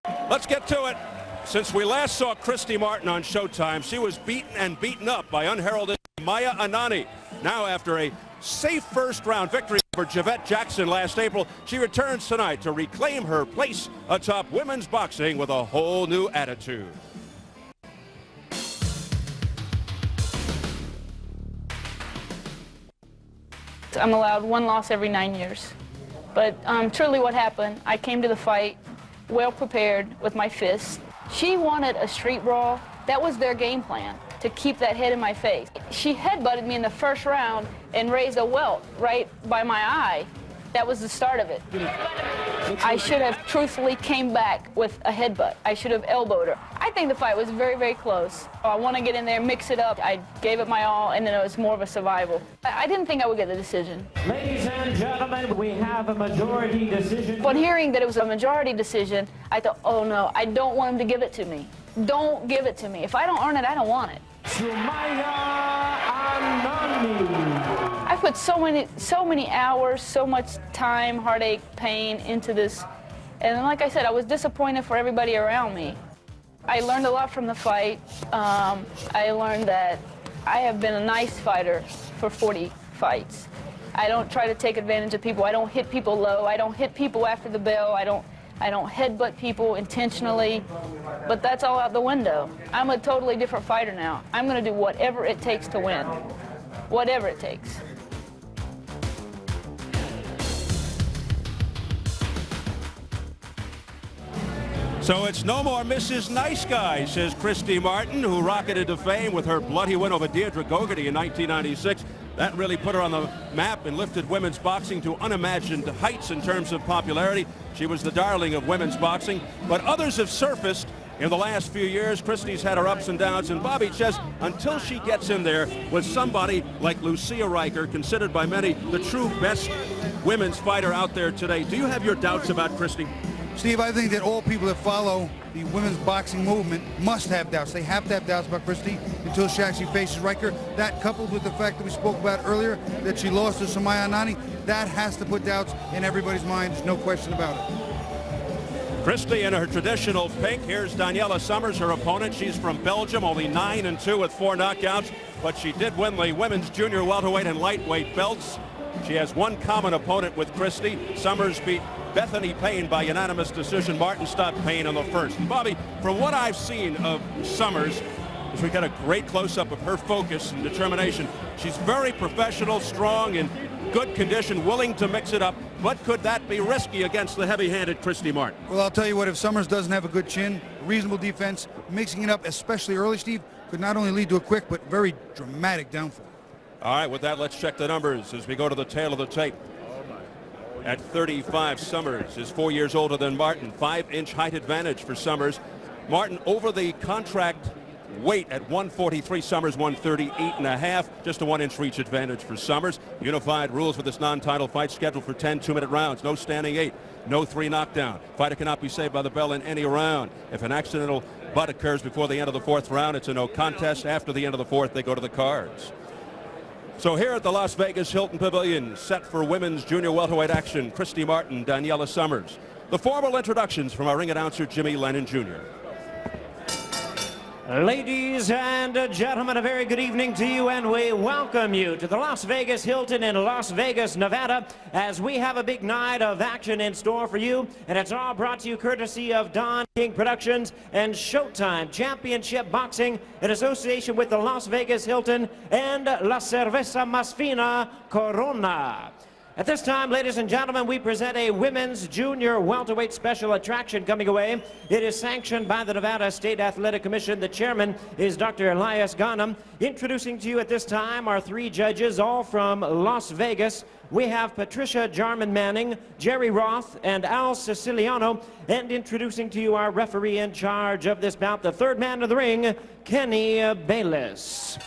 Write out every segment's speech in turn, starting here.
Let's get to it. Since we last saw Christy Martin on Showtime, she was beaten and beaten up by unheralded Maya Anani. Now, after a safe first-round victory over Javette Jackson last April, she returns tonight to reclaim her place atop women's boxing with a whole new attitude. I'm allowed one loss every 9 years. But truly what happened, I came to the fight well prepared with my fists. She wanted a street brawl. That was their game plan, to keep that head in my face. She headbutted me in the first round and raised a welt right by my eye. That was the start of it. I should have truthfully came back with a headbutt. I should have elbowed her. I think the fight was very, very close. I want to get in there, mix it up. I gave it my all, and then it was more of a survival. I didn't think I would get the decision. Ladies and gentlemen, we have a majority decision. Upon hearing that it was a majority decision, I thought, oh no, I don't want him to give it to me. Don't give it to me. If I don't earn it, I don't want it. I put so many hours, so much time, heartache, pain into this. And like I said, I was disappointed for everybody around me. I learned a lot from the fight. I learned that I have been a nice fighter for 40 fights. I don't try to take advantage of people. I don't hit people low. I don't hit people after the bell. I don't headbutt people intentionally, but that's all out the window. I'm a totally different fighter now. I'm going to do whatever it takes to win, whatever it takes. So it's no more Mrs. Nice Guy, says Christy Martin, who rocketed to fame with her bloody win over Deirdre Gogarty in 1996. That really put her on the map and lifted women's boxing to unimagined heights in terms of popularity. She was the darling of women's boxing, but others have surfaced in the last few years. Christy's had her ups and downs, and Bobby says until she gets in there with somebody like Lucia Riker, considered by many the true best women's fighter out there today. Do you have your doubts about Christy? Steve, I think that all people that follow the women's boxing movement must have doubts. They have to have doubts about Christy until she actually faces Riker. That, coupled with the fact that we spoke about earlier, that she lost to Samaya Anani, that has to put doubts in everybody's mind. There's no question about it. Christy in her traditional pink. Here's Daniella Summers, her opponent. She's from Belgium, only 9-2 with 4 knockouts, but she did win the women's junior welterweight and lightweight belts. She has one common opponent with Christy. Summers beat Bethany Payne by unanimous decision. Martin stopped Payne on the first. And Bobby, from what I've seen of Summers, as we got a great close-up of her focus and determination, she's very professional, strong, in good condition, willing to mix it up. But could that be risky against the heavy-handed Christy Martin? Well, I'll tell you what, if Summers doesn't have a good chin, reasonable defense, mixing it up, especially early, Steve, could not only lead to a quick but very dramatic downfall. All right, with that, let's check the numbers as we go to the tail of the tape. At 35, Summers is 4 years older than Martin. 5-inch height advantage for Summers. Martin over the contract weight at 143. Summers 138.5. Just a 1-inch reach advantage for Summers. Unified rules for this non-title fight, scheduled for 10 2-minute rounds. No standing 8. No 3 knockdown. Fighter cannot be saved by the bell in any round. If an accidental butt occurs before the end of the 4th round, it's a no contest. After the end of the 4th, they go to the cards. So here at the Las Vegas Hilton Pavilion, set for women's junior welterweight action, Christy Martin, Daniella Summers. The formal introductions from our ring announcer, Jimmy Lennon Jr. Ladies and gentlemen, a very good evening to you, and we welcome you to the Las Vegas Hilton in Las Vegas, Nevada, as we have a big night of action in store for you, and it's all brought to you courtesy of Don King Productions and Showtime Championship Boxing in association with the Las Vegas Hilton and La Cerveza Más Fina Corona. At this time, ladies and gentlemen, we present a women's junior welterweight special attraction coming away. It is sanctioned by the Nevada State Athletic Commission. The chairman is Dr. Elias Ghanem. Introducing to you at this time are 3 judges, all from Las Vegas. We have Patricia Jarman Manning, Jerry Roth, and Al Siciliano. And introducing to you our referee in charge of this bout, the 3rd man of the ring, Kenny Bayless.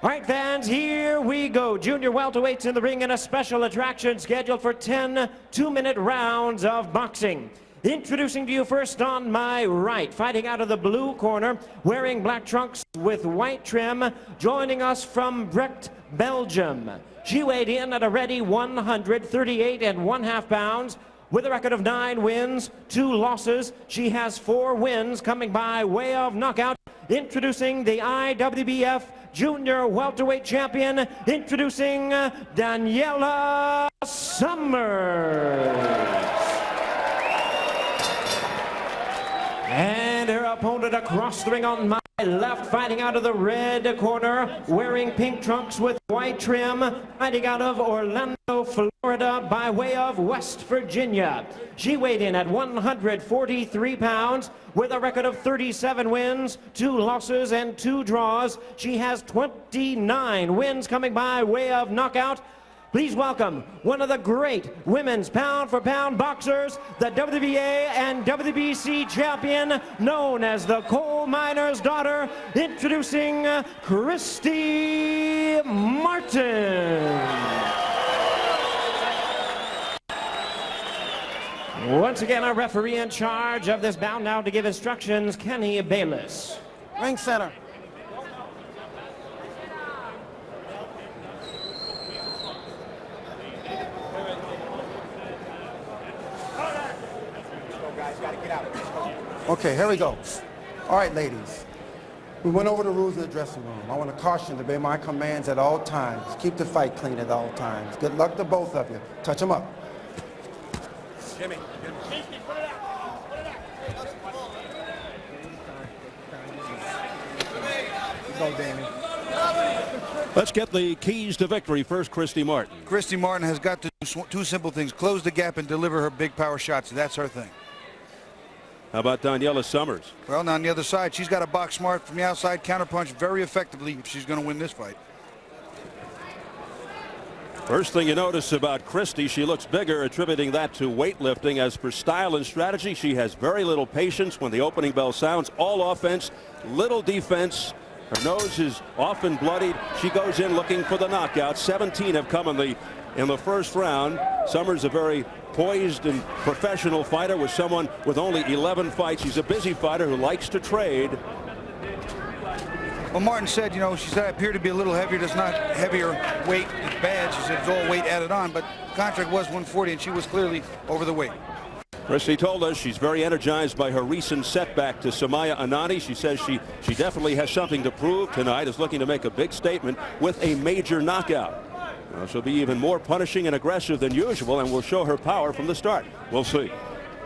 All right, fans, here we go. Junior welterweights in the ring in a special attraction scheduled for 10 2-minute rounds of boxing. Introducing to you first on my right, fighting out of the blue corner, wearing black trunks with white trim, joining us from Brecht, Belgium. She weighed in at a ready 138.5 pounds. With a record of 9 wins, 2 losses, she has 4 wins coming by way of knockout. Introducing the IWBF Junior Welterweight Champion, introducing Daniella Summers. And her opponent across the ring on my left, fighting out of the red corner, wearing pink trunks with white trim, fighting out of Orlando, Florida, by way of West Virginia. She weighed in at 143 pounds with a record of 37 wins, 2 losses, and 2 draws. She has 29 wins coming by way of knockout. Please welcome one of the great women's pound-for-pound boxers, the WBA and WBC champion, known as the coal miner's daughter, introducing Christy Martin. Once again, our referee in charge of this bout now to give instructions, Kenny Bayless. Ring center. Okay, here we go. All right, ladies. We went over the rules of the dressing room. I want to caution you to obey my commands at all times. Keep the fight clean at all times. Good luck to both of you. Touch them up. Jimmy. Go, Damien. Let's get the keys to victory first, Christy Martin. Christy Martin has got to do 2 simple things: close the gap and deliver her big power shots. That's her thing. How about Daniella Summers? Well, now on the other side, she's got to box smart from the outside, counterpunch very effectively if she's going to win this fight. First thing you notice about Christy, she looks bigger, attributing that to weightlifting. As for style and strategy, she has very little patience when the opening bell sounds. All offense, little defense. Her nose is often bloodied. She goes in looking for the knockout. 17 have come in the first round. Summers, a very poised and professional fighter, with someone with only 11 fights. She's a busy fighter who likes to trade. Well, Martin said, you know, she said I appear to be a little heavier. That's not heavier weight. It's bad. She said it's all weight added on, but the contract was 140, and she was clearly over the weight. Christy told us she's very energized by her recent setback to Samaya Anani. She says she definitely has something to prove tonight, is looking to make a big statement with a major knockout. She'll be even more punishing and aggressive than usual, and will show her power from the start. We'll see.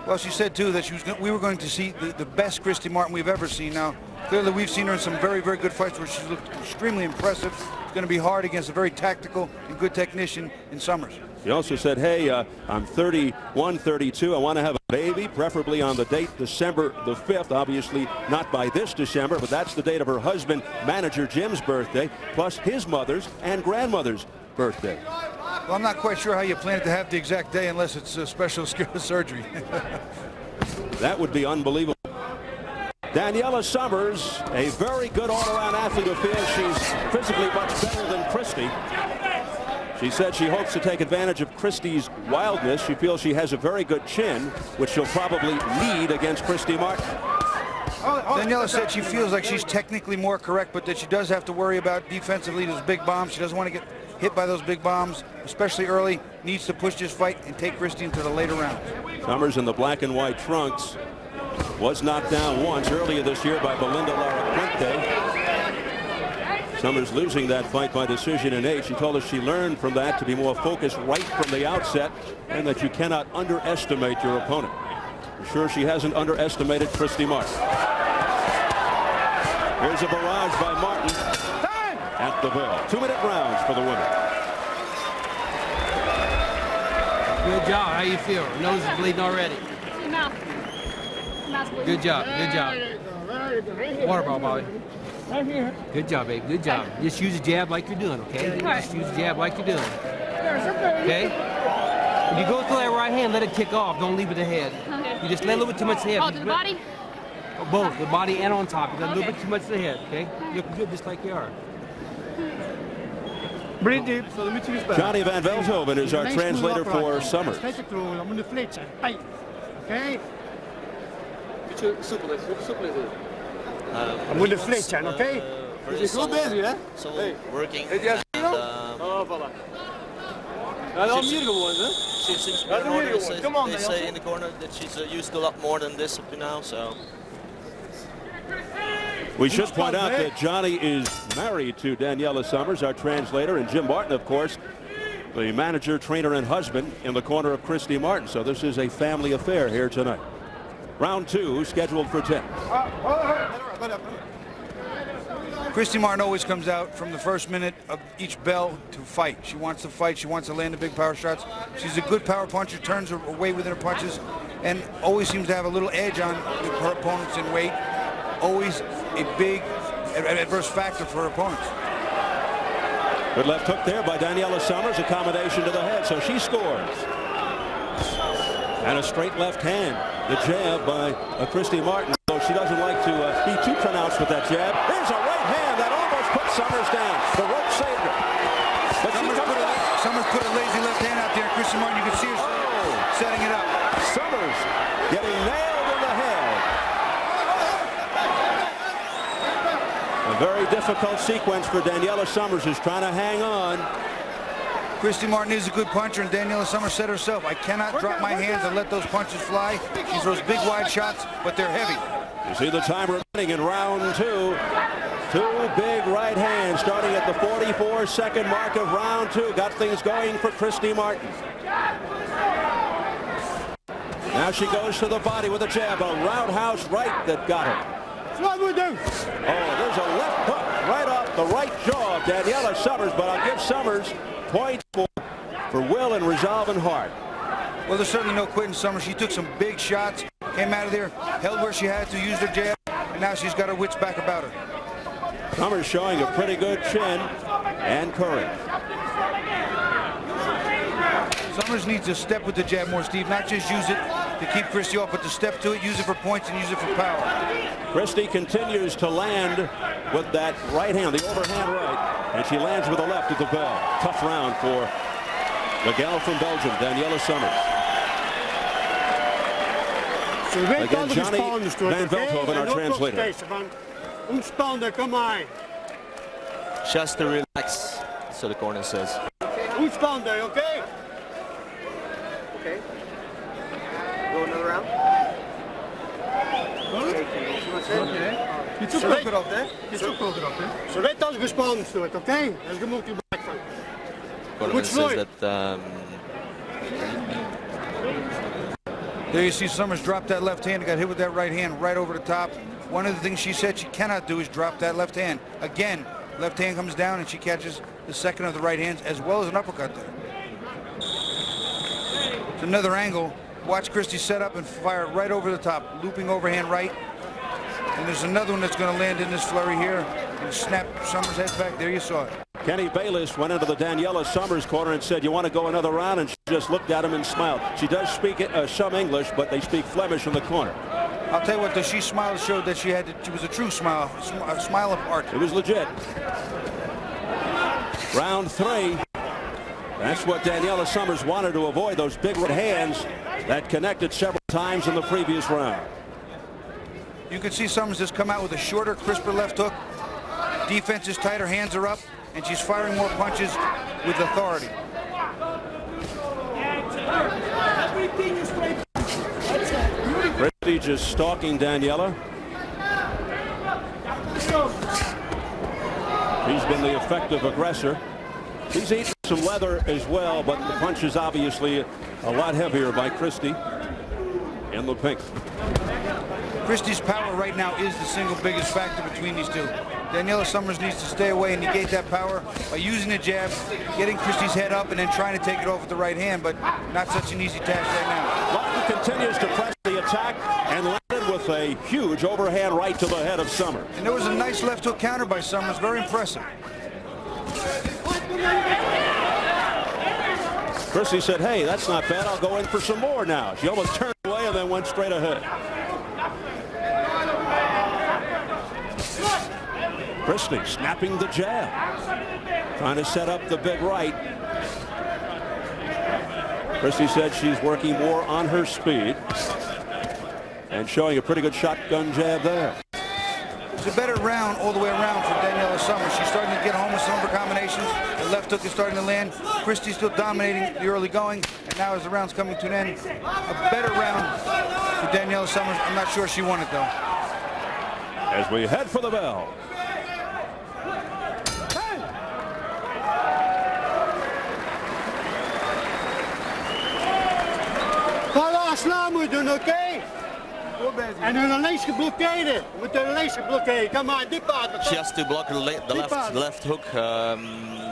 Well, she said, too, that we were going to see the best Christy Martin we've ever seen. Now, clearly we've seen her in some very, very good fights where she's looked extremely impressive. It's going to be hard against a very tactical and good technician in Summers. She also said, hey, I'm 31, 32. I want to have a baby, preferably on the date December the 5th. Obviously not by this December, but that's the date of her husband, manager Jim's birthday, plus his mother's and grandmother's birthday. Well, I'm not quite sure how you plan it to have the exact day unless it's a special surgery. That would be unbelievable. Daniella Summers, a very good all-around athlete who feels she's physically much better than Christy. She said she hopes to take advantage of Christy's wildness. She feels she has a very good chin, which she'll probably need against Christy Martin. Daniella said she feels like she's technically more correct, but that she does have to worry about defensively those big bombs. She doesn't want to get hit by those big bombs, especially early. Needs to push this fight and take Christy into the later rounds. Summers in the black and white trunks was knocked down once earlier this year by Belinda Lara Puente. Summers losing that fight by decision in 8. She told us she learned from that to be more focused right from the outset, and that you cannot underestimate your opponent. I'm sure she hasn't underestimated Christy Martin. Here's a barrage by Martin at the bell. 2-minute rounds for the women. Good job. How you feel? Nose is bleeding already. Good job. Good job. Water ball, Bobby. Good job, babe. Good job. Just use the jab like you're doing, okay? Just use the jab like you're doing. Okay? If you go through that right hand, let it kick off. Don't leave it ahead. Okay. You just let a little bit too much to the head. Oh, to the body? Both, the body and on top. You got a little bit too much to the head, okay? You're good just like you are. Breathe deep, so let me choose back. Johnny Van Veldhoven is our translator for Summers. Oké? We moeten vlees zijn, oké? Je bent goed bezig, hè? So working. Oh, voilà. Ja, dat is hier gewoon, hè? she seems to be in order. They say in the corner that she's used a lot more than this up to now. So we should point out that Johnny is married to Daniella Summers, our translator, and Jim Martin, of course, the manager, trainer, and husband in the corner of Christy Martin. So this is a family affair here tonight. Round 2 scheduled for 10. Christy Martin always comes out from the first minute of each bell to fight. She wants to fight. She wants to land the big power shots. She's a good power puncher, turns her weight within her punches, and always seems to have a little edge on her opponents in weight. Always a big adverse factor for her opponents. Good left hook there by Daniella Summers, accommodation to the head, so she scores. And a straight left hand, the jab by Christy Martin. So she doesn't like to be too pronounced with that jab. There's a right hand that almost put Summers down. The rope saved her. But Summers put a lazy left hand out there. Christy Martin, you can see her setting it up. Summers getting nailed in the head. A very difficult sequence for Daniella Summers, who's trying to hang on. Christy Martin is a good puncher, and Daniella Summers said herself, I cannot drop my hands and let those punches fly. She throws big wide shots, but they're heavy. You see the time remaining in round 2. 2 big right hands starting at the 44-second mark of round 2. Got things going for Christy Martin. Now she goes to the body with a jab, a roundhouse right that got her. What we do? Oh, there's a left hook right off the right jaw of Daniella Summers, but I'll give Summers points for will and resolve and heart. Well, there's certainly no quitting Summers. She took some big shots, came out of there, held where she had to, used her jab, and now she's got her wits back about her. Summers showing a pretty good chin and courage. Summers needs to step with the jab more, Steve, not just use it to keep Christy off, but to step to it, use it for points, and use it for power. Christy continues to land with that right hand, the overhand right, and she lands with a left at the bell. Tough round for the gal from Belgium, Daniella Summers. Again, Johnny Van Veldhoven, our translator. Ontspannen, come on. just to relax, so the corner says. Ontspannen, okay? Okay. Go another round. Iets opkoken op, hè? Iets opkoken op, hè? Zo weet als gespannen stoot, oké? Dus je moet je back van. Corner says that There you see Summers drop that left hand, got hit with that right hand right over the top. One of the things she said she cannot do is drop that left hand. Again, left hand comes down and she catches the second of the right hands as well as an uppercut there. It's another angle. Watch Christy set up and fire it right over the top. Looping overhand right. And there's another one that's going to land in this flurry here and snap Summers' head back. There you saw it. Kenny Bayless went into the Daniella Summers corner and said, "You want to go another round?" And she just looked at him and smiled. She does speak some English, but they speak Flemish in the corner. I'll tell you what, she smiled showed that she was a true smile, a smile of art. It was legit. Round 3. That's what Daniella Summers wanted to avoid, those big right hands that connected several times in the previous round. You can see Summers has come out with a shorter, crisper left hook. Defense is tighter, hands are up, and she's firing more punches with authority. Christy just stalking Daniella. He's been the effective aggressor. He's eaten some leather as well, but the punch is obviously a lot heavier by Christy in the pink. Christy's power right now is the single biggest factor between these two. Daniella Summers needs to stay away and negate that power by using the jab, getting Christy's head up, and then trying to take it off with the right hand, but not such an easy task right now. Martin continues to press the attack and landed with a huge overhand right to the head of Summers. And there was a nice left hook counter by Summers, very impressive. Christy said, "Hey, that's not bad. I'll go in for some more now." She almost turned away and then went straight ahead. Christy snapping the jab, trying to set up the big right. Christy said she's working more on her speed and showing a pretty good shotgun jab there. It's a better round all the way around for Daniella Summers. She's starting to get home with some of her combinations. The left hook is starting to land. Christy's still dominating the early going, and now as the round's coming to an end, a better round for Daniella Summers. I'm not sure she won it, though. As we head for the bell. Ga slaan moeten doen, oké? En hun lijst geblokkeerd. We moeten hun lijst geblokkeerd. Kom maar, die paard. She has to block the left hook,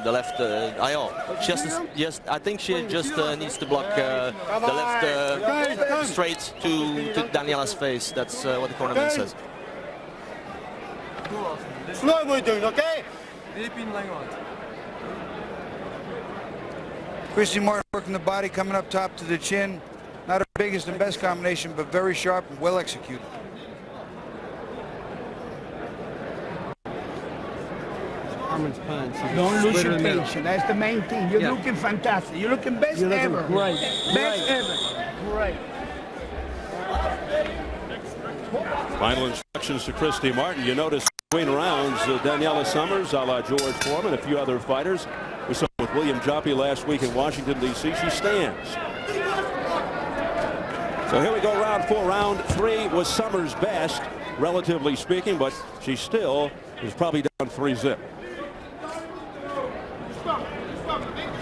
the left ion. She has to, yes, I think she just needs to block the left straight to Daniella's face. That's what the cornerman says. Slow moet doen, oké? Christy Martin working the body, coming up top to the chin. Not her biggest and best combination, but very sharp and well executed. Armin's punch. Don't lose your patience. That's the main thing. You're looking fantastic. You're looking best ever. Great. Best ever. Great. Final instructions to Christy Martin. You notice between rounds, Daniella Summers, a la George Foreman, a few other fighters. We saw with William Joppy last week in Washington, D.C. She stands. So here we go, round 4. Round 3 was Summers' best, relatively speaking, but she still is probably down 3-zip.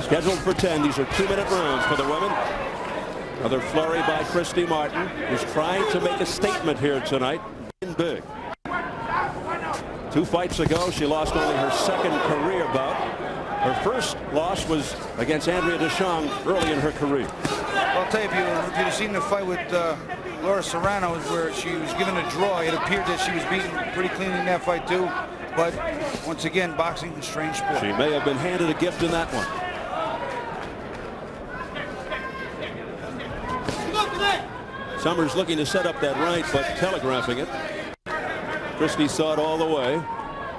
Scheduled for 10. These are 2-minute rounds for the women. Another flurry by Christy Martin, who's trying to make a statement here tonight. Big. 2 fights ago, she lost only her second career bout. Her first loss was against Andrea Deschamps early in her career. I'll tell you, if you'd have seen the fight with Laura Serrano, where she was given a draw, it appeared that she was beaten pretty cleanly in that fight too. But once again, boxing is a strange sport. She may have been handed a gift in that one. Summers looking to set up that right, but telegraphing it. Christy saw it all the way.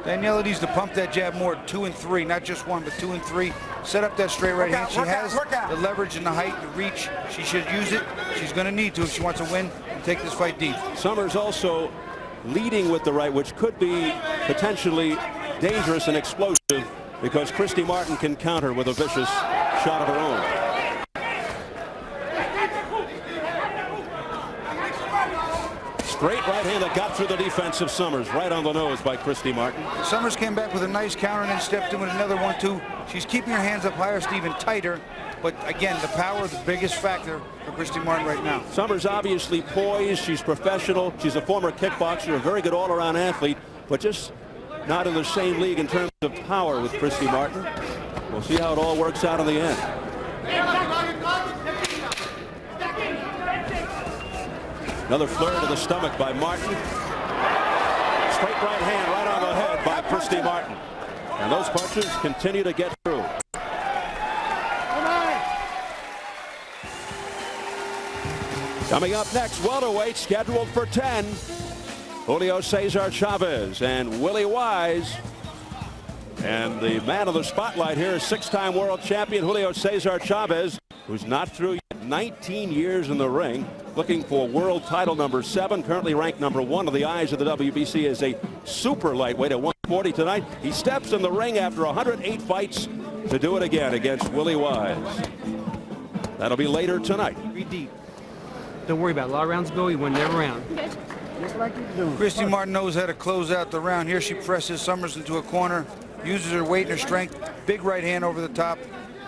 Daniella needs to pump that jab more, 2 and 3, not just 1, but 2 and 3. Set up that straight right hand. She has the leverage and the height, the reach. She should use it. She's going to need to if she wants to win and take this fight deep. Summers also leading with the right, which could be potentially dangerous and explosive because Christy Martin can counter with a vicious shot of her own. Straight right hand that got through the defense of Summers, right on the nose by Christy Martin. Summers came back with a nice counter and then stepped in with another 1-2. She's keeping her hands up higher, Stephen, tighter. But again, the power is the biggest factor for Christy Martin right now. Summers obviously poised. She's professional. She's a former kickboxer, a very good all-around athlete, but just not in the same league in terms of power with Christy Martin. We'll see how it all works out in the end. Another flare to the stomach by Martin. Straight right hand right on the head by Christy Martin. And those punches continue to get through. Coming up next, welterweight scheduled for 10. Julio Cesar Chavez and Willie Wise. And the man of the spotlight here is 6-time world champion Julio Cesar Chavez, who's not through yet. 19 years in the ring, looking for world title number 7, currently ranked number 1 of the eyes of the WBC as a super lightweight at 140 tonight. He steps in the ring after 108 fights to do it again against Willie Wise. That'll be later tonight. 3 deep. Don't worry about it. A lot of rounds ago, he won every round. Just like you're doing. Christy Martin knows how to close out the round. Here she presses Summers into a corner, uses her weight and her strength. Big right hand over the top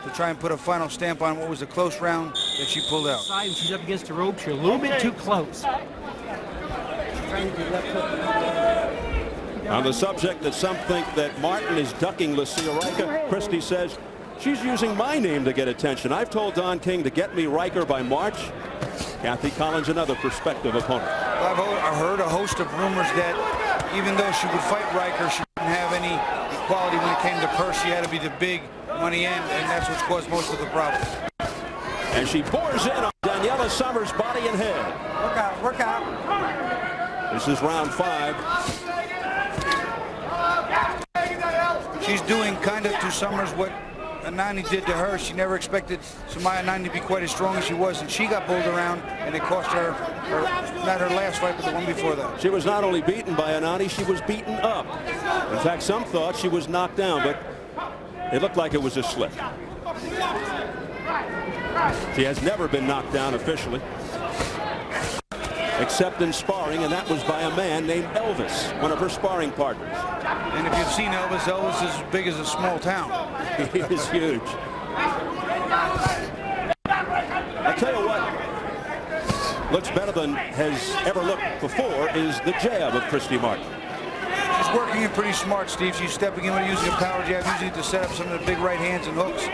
to try and put a final stamp on what was a close round that she pulled out. Side, she's up against the ropes. You're a little bit too close. On the subject that some think that Martin is ducking Lucia Riker, Christy says she's using my name to get attention. I've told Don King to get me Riker by March. Kathy Collins, another prospective opponent. I've heard a host of rumors that even though she would fight Riker, she didn't have any equality when it came to purse. She had to be the big money end, and that's what's caused most of the problems. And she pours in on Daniella Summers' body and head. Work out, work out. This is round 5. She's doing kind of to Summers what Anani did to her. She never expected Sumaya Anani to be quite as strong as she was, and she got bowled around, and it cost her, not her last fight, but the one before that. She was not only beaten by Anani, she was beaten up. In fact, some thought she was knocked down, but It looked like it was a slip. She has never been knocked down officially, except in sparring, and that was by a man named Elvis, one of her sparring partners. And if you've seen Elvis, Elvis is as big as a small town. He is huge. I'll tell you what looks better than has ever looked before is the jab of Christy Martin. She's working it pretty smart, Steve. She's stepping in with using a power jab, using it to set up some of the big right hands and hooks.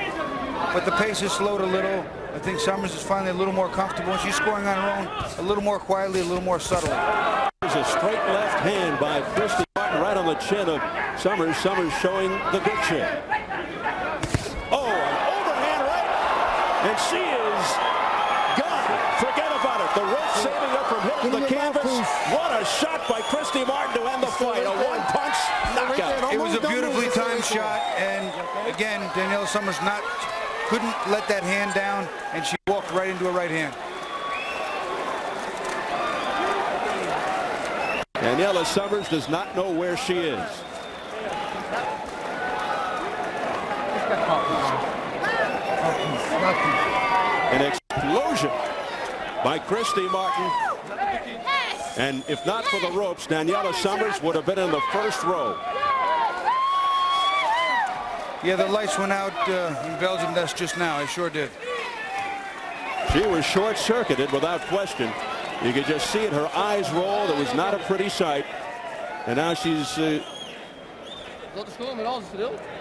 But the pace is slowed a little. I think Summers is finally a little more comfortable, and she's scoring on her own a little more quietly, a little more subtly. There's a straight left hand by Christy Martin right on the chin of Summers. Summers showing the good chin. Oh, an overhand right, and she is gone. Forget about it. The rope saving her from hitting the canvas. What a shot by Christy Martin to end the fight. A one-punch knockout. It was a beautifully timed shot, and again, Daniella Summers couldn't let that hand down, and she walked right into a right hand. Daniella Summers does not know where she is. An explosion by Christy Martin. And if not for the ropes, Daniella Summers would have been in the first row. Yeah, the lights went out in Belgium. That's just now. It sure did. She was short-circuited without question. You could just see it. Her eyes rolled. It was not a pretty sight. And now she's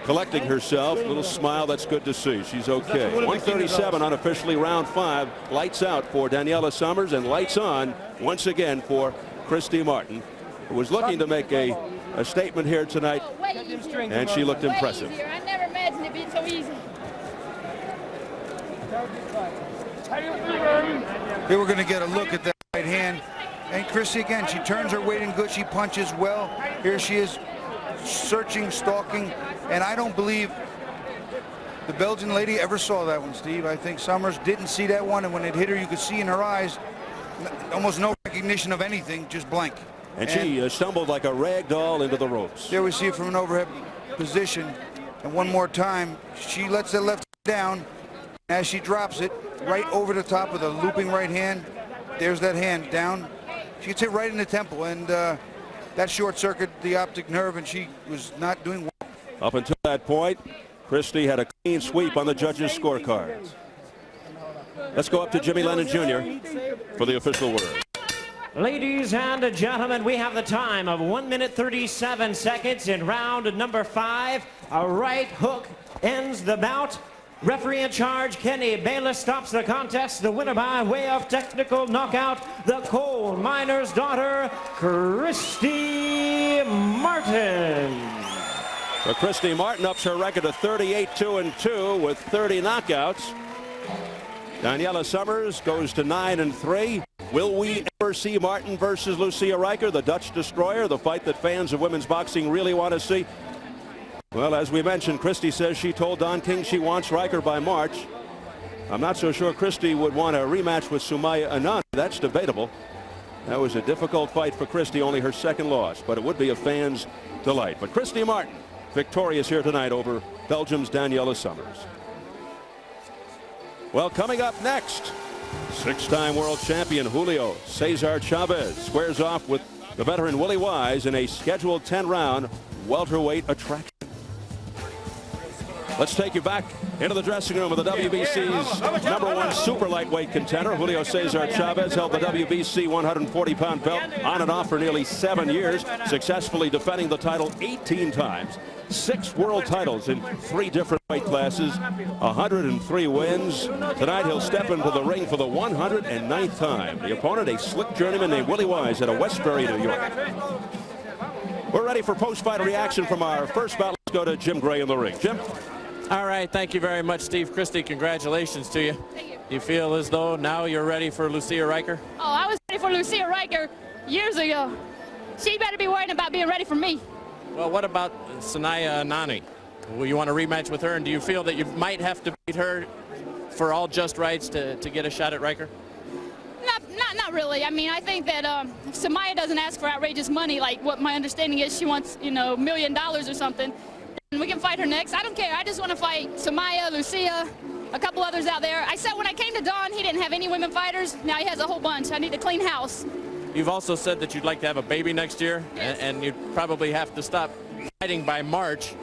collecting herself. A little smile. That's good to see. She's okay. 137 unofficially, round 5. Lights out for Daniella Summers and lights on once again for Christy Martin, who was looking to make a statement here tonight, and she looked impressive. I never imagined it being so easy. They were going to get a look at that right hand. And Christy, again, she turns her weight in good. She punches well. Here she is searching, stalking. And I don't believe the Belgian lady ever saw that one, Steve. I think Summers didn't see that one. And when it hit her, you could see in her eyes almost no recognition of anything, just blank. And she stumbled like a rag doll into the ropes. There we see it from an overhead position. And one more time, she lets the left down. As she drops it right over the top of the looping right hand, there's that hand down. She gets hit right in the temple, and that short circuit the optic nerve, and she was not doing well. Up until that point, Christy had a clean sweep on the judges' scorecards. Let's go up to Jimmy Lennon Jr. for the official word. Ladies and gentlemen, we have the time of 1 minute 37 seconds in round number 5. A right hook ends the bout. Referee in charge, Kenny Bayless, stops the contest. The winner by way of technical knockout, the coal miner's daughter, Christy Martin. So Christy Martin ups her record to 38-2-2 with 30 knockouts. Daniella Summers goes to 9-3. Will we ever see Martin versus Lucia Riker, the Dutch destroyer, the fight that fans of women's boxing really want to see? Well, as we mentioned, Christy says she told Don King she wants Riker by March. I'm not so sure Christy would want a rematch with Sumaya Anand. That's debatable. That was a difficult fight for Christy, only her second loss, but it would be a fan's delight. But Christy Martin, victorious here tonight over Belgium's Daniella Summers. Well, coming up next, 6-time world champion Julio Cesar Chavez squares off with the veteran Willie Wise in a scheduled 10-round welterweight attraction. Let's take you back into the dressing room of the WBC's #1 super lightweight contender. Julio Cesar Chavez held the WBC 140-pound belt on and off for nearly 7 years, successfully defending the title 18 times. 6 world titles in 3 different weight classes, 103 wins. Tonight he'll step into the ring for the 109th time. The opponent, a slick journeyman named Willie Wise out of Westbury, New York. We're ready for post-fight reaction from our first bout. Let's go to Jim Gray in the ring. Jim? All right, thank you very much, Steve. Christy, congratulations to you. Thank you. You feel as though now you're ready for Lucia Riker? Oh, I was ready for Lucia Riker years ago. She better be worrying about being ready for me. Well, what about Sanaya Anani? Will you want a rematch with her, and do you feel that you might have to beat her for all just rights to get a shot at Riker? Not really. I mean, I think that if Samaya doesn't ask for outrageous money, like what my understanding is, she wants, $1 million or something, We can fight her next. I don't care. I just want to fight Samaya, Lucia, a couple others out there. I said when I came to Don, he didn't have any women fighters. Now he has a whole bunch. I need to clean house. You've also said that you'd like to have a baby next year, and you'd probably have to stop fighting by March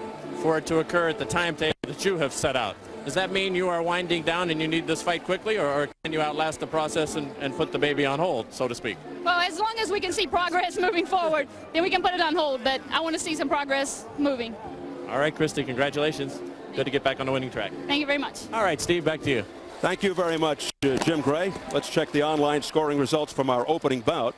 for it to occur at the timetable that you have set out. Does that mean you are winding down and you need this fight quickly, or can you outlast the process and put the baby on hold, so to speak? Well, as long as we can see progress moving forward, then we can put it on hold. But I want to see some progress moving. All right, Christy, congratulations. Good to get back on the winning track. Thank you very much. All right, Steve, back to you. Thank you very much, Jim Gray. Let's check the online scoring results from our opening bout.